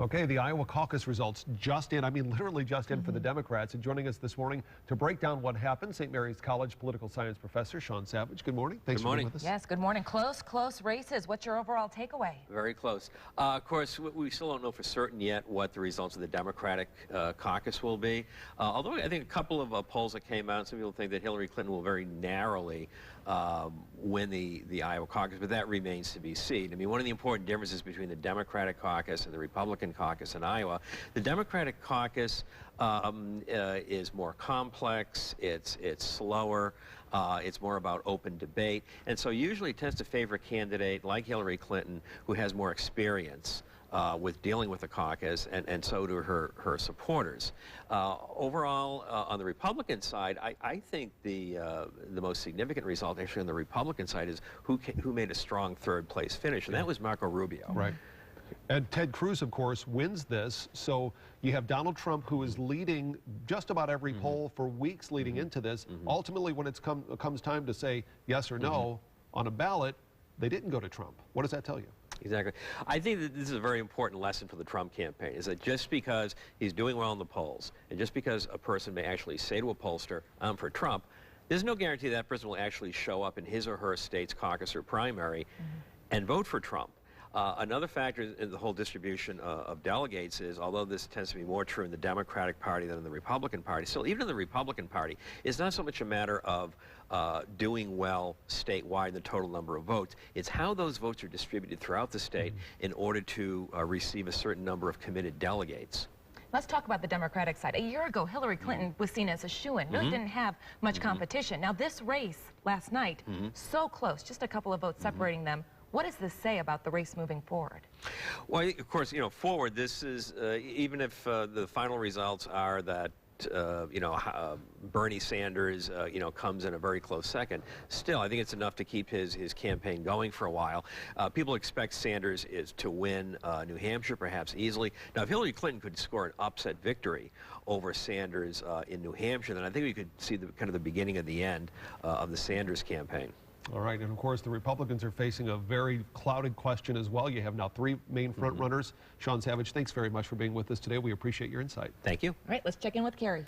Okay, the Iowa caucus results just in, I mean literally just in for the Democrats. And joining us this morning to break down what happened, St. Mary's College political science professor Sean Savage. Good morning. Thanks for being with us. Yes, good morning. Close races. What's your overall takeaway? Very close. Of course, we still don't know for certain yet what the results of the Democratic caucus will be. Although I think a couple of polls that came out, some people think that Hillary Clinton will very narrowly win the Iowa caucus, but that remains to be seen. I mean, one of the important differences between the Democratic caucus and the Republican caucus in Iowa, the Democratic caucus is more complex, it's slower, it's more about open debate, and so usually tends to favor a candidate like Hillary Clinton who has more experience with dealing with the caucus, and so do her supporters. Overall, on the Republican side, I think the most significant result actually on the Republican side is who made a strong third place finish, and that was Marco Rubio. Right. And Ted Cruz, of course, wins this. So you have Donald Trump, who is leading just about every poll for weeks leading into this. Ultimately, when it comes time to say yes or no on a ballot, they didn't go to Trump. What does that tell you? Exactly. I think that this is a very important lesson for the Trump campaign, is that just because he's doing well in the polls, and just because a person may actually say to a pollster, I'm for Trump, there's no guarantee that person will actually show up in his or her state's caucus or primary and vote for Trump. Another factor in the whole distribution of delegates is, although this tends to be more true in the Democratic Party than in the Republican Party, still, even in the Republican Party, it's not so much a matter of doing well statewide, the total number of votes. It's how those votes are distributed throughout the state in order to receive a certain number of committed delegates. Let's talk about the Democratic side. A year ago, Hillary Clinton was seen as a shoo-in. Really didn't have much competition. Now, this race last night, so close, just a couple of votes separating them. What does this say about the race moving forward? Well, of course, forward, this is, even if the final results are that, Bernie Sanders, comes in a very close second, still, I think it's enough to keep his campaign going for a while. People expect Sanders to win New Hampshire, perhaps easily. Now, if Hillary Clinton could score an upset victory over Sanders in New Hampshire, then I think we could see kind of the beginning of the end of the Sanders campaign. All right, and of course the Republicans are facing a very clouded question as well. You have now three main front runners. Sean Savage, thanks very much for being with us today. We appreciate your insight. Thank you. All right, let's check in with Carrie.